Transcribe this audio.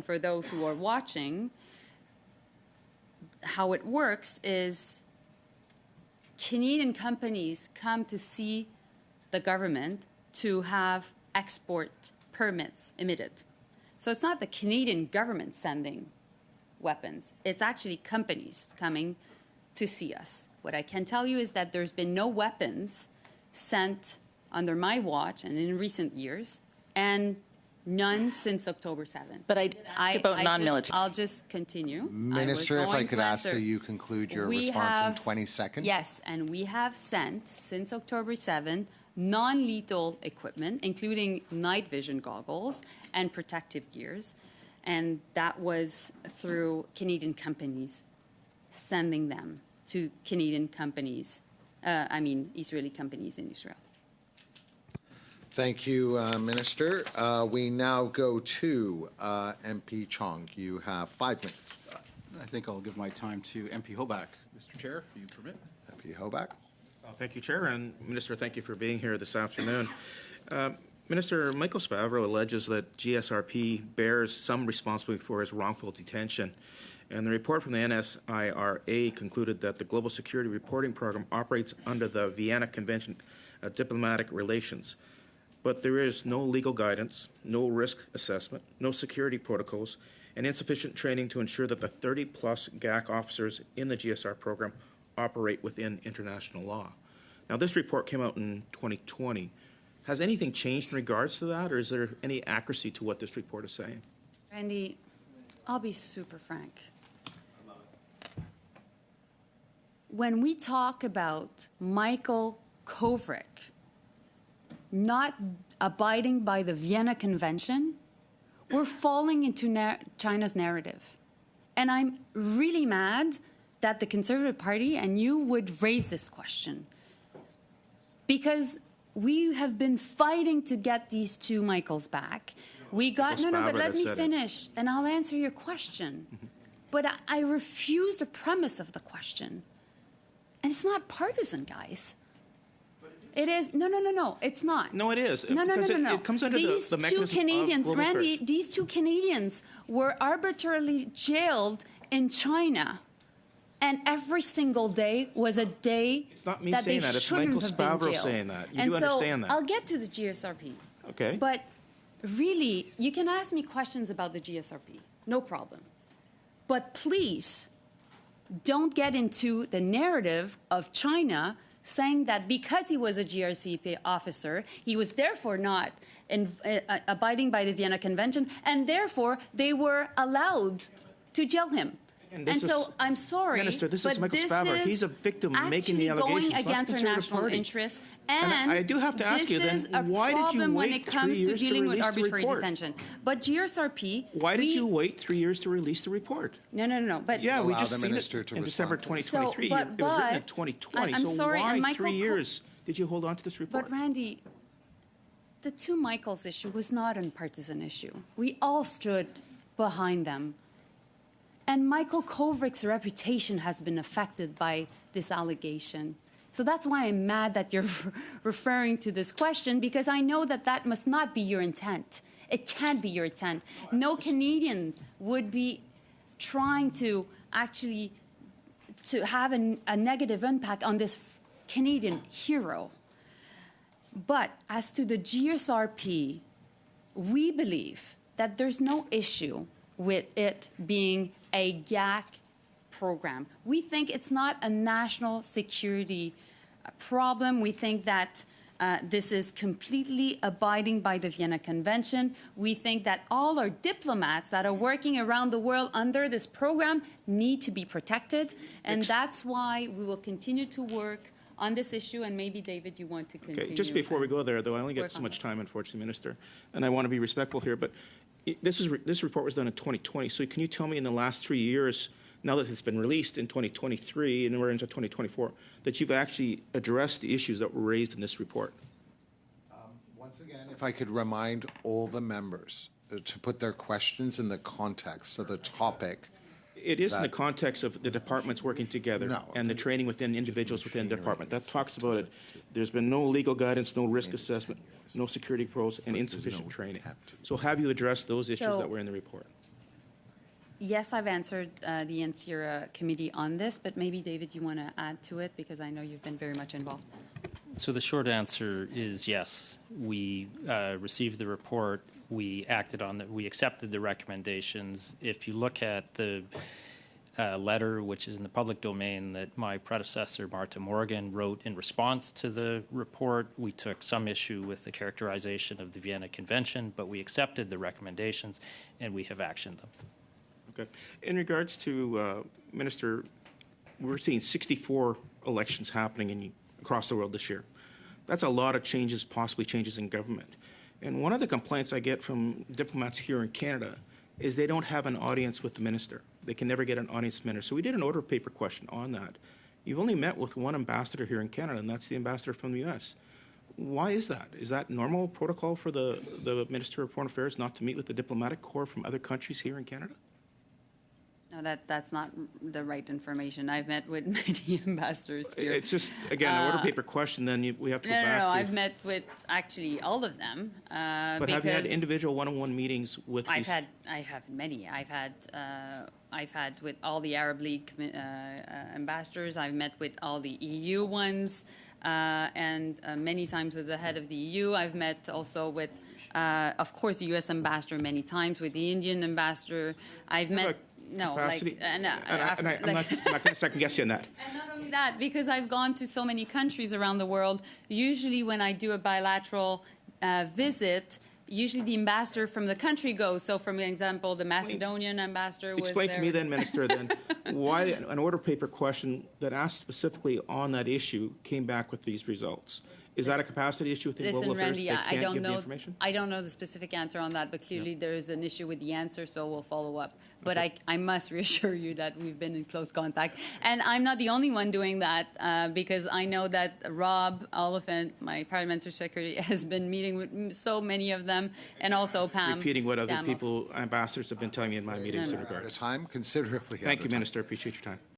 For those who are watching, how it works is Canadian companies come to see the government to have export permits emitted. So it's not the Canadian government sending weapons. It's actually companies coming to see us. What I can tell you is that there's been no weapons sent under my watch and in recent years, and none since October 7th. But I did ask about non-military. I'll just continue. Minister, if I could ask that you conclude your response in 20 seconds. Yes, and we have sent, since October 7th, non-lethal equipment, including night vision goggles and protective gears. And that was through Canadian companies sending them to Canadian companies, Israeli companies in Israel. Thank you, Minister. We now go to MP Chong. You have 5 minutes. I think I'll give my time to MP Hoback. Mr. Chair, if you permit. MP Hoback. Thank you, Chair, and Minister, thank you for being here this afternoon. Minister, Michael Spavro alleges that GSRP bears some responsibility for his wrongful detention. And the report from the NSIRA concluded that the Global Security Reporting Program operates under the Vienna Convention of Diplomatic Relations. But there is no legal guidance, no risk assessment, no security protocols, and insufficient training to ensure that the 30-plus GAC officers in the GSR program operate within international law. Now, this report came out in 2020. Has anything changed in regards to that, or is there any accuracy to what this report is saying? Randy, I'll be super frank. When we talk about Michael Kovrig not abiding by the Vienna Convention, we're falling into China's narrative. And I'm really mad that the Conservative Party and you would raise this question, because we have been fighting to get these two Michaels back. We got, no, but let me finish, and I'll answer your question. But I refuse the premise of the question. And it's not partisan, guys. It is, no, it's not. No, it is. No. It comes under these the mechanism two Canadians, of global Randy, affairs. these two Canadians were arbitrarily jailed in China. And every single day was a day It's not me that saying they that. It's shouldn't Michael have been Spavro jailed. saying that. You and do understand that. I'll get to the GSRP. Okay. But really, you can ask me questions about the GSRP. No problem. But please, don't get into the narrative of China saying that because he was a GRCP officer, he was therefore not abiding by the Vienna Convention, and therefore they were allowed to jail him. And so I'm sorry, Minister, this but is Michael this Spavro. is He's a victim making the allegations, going against our national interests. And I do have to ask you then, why did you problem when wait it comes 3 to years to dealing with release the arbitrary report? detention. But GSRP, Why did you wait 3 years to release the report? No. But Yeah, we Allow just the seen minister it to in December respond. 2023. So, It was written in but 2020. I'm so sorry, why and Michael 3 years did you hold on to this report? But Randy, the two Michaels issue was not a partisan issue. We all stood behind them. And Michael Kovrig's reputation has been affected by this allegation. So that's why I'm mad that you're referring to this question, because I know that that must not be your intent. It can't be your intent. No Canadian would be trying to actually to have a negative impact on this Canadian hero. But as to the GSRP, we believe that there's no issue with it being a GAC program. We think it's not a national security problem. We think that this is completely abiding by the Vienna Convention. We think that all our diplomats that are working around the world under this program need to be protected. And that's why we will continue to work on this issue. And maybe, David, you want to continue. Okay, just before we go there, though, I only get so much time, unfortunately, Minister, and I want to be respectful here, but this report was done in 2020, so can you tell me in the last 3 years, now that it's been released in 2023 and we're into 2024, that you've actually addressed the issues that were raised in this report? Once again, if I could remind all the members to put their questions in the context of the topic. It is in the context of the departments working together and the training within individuals within the department. That talks about it. There's been no legal guidance, no risk assessment, no security pros, and insufficient training. So have you addressed those issues that were in the report? Yes, I've answered the NCIRA committee on this, but maybe, David, you want to add to it because I know you've been very much involved. So the short answer is yes. We received the report. We acted on it. We accepted the recommendations. If you look at the letter, which is in the public domain, that my predecessor, Martha Morgan, wrote in response to the report, we took some issue with the characterization of the Vienna Convention, but we accepted the recommendations and we have actioned them. Okay. In regards to, Minister, we're seeing 64 elections happening across the world this year. That's a lot of changes, possibly changes in government. And one of the complaints I get from diplomats here in Canada is they don't have an audience with the minister. They can never get an audience with the minister. So we did an order paper question on that. You've only met with one ambassador here in Canada, and that's the ambassador from the U.S. Why is that? Is that normal protocol for the Minister of Foreign Affairs not to meet with the diplomatic corps from other countries here in Canada? No, that's not the right information. I've met with many ambassadors here. It's just, again, an order paper question, then we have to go back to... No, I've met with actually all of them. But have you had individual one-on-one meetings with these? I have many. I've had with all the Arab League ambassadors. I've met with all the EU ones, and many times with the head of the EU. I've met also with, of course, the U.S. ambassador many times, with the Indian ambassador. I've met... No, capacity. I'm not going to second guess you on that. And not only that, because I've gone to so many countries around the world, usually when I do a bilateral visit, usually the ambassador from the country goes. So, for example, the Macedonian ambassador was Explain there. to me then, Minister, then why an order paper question that asked specifically on that issue came back with these results. Is that a capacity issue within global affairs? Randy, They can't give the information? I don't know the specific answer on that, but clearly there is an issue with the answer, so we'll follow up. But Okay. I must reassure you that we've been in close contact. And I'm not the only one doing that because I know that Rob Oliphant, my parliamentary secretary, has been meeting with so many of them, and also Pam. Repeating what other Damoff. people, ambassadors, have been telling me in my meetings in Out of regards. time, considerably out Thank of you, time. Minister. Appreciate your time.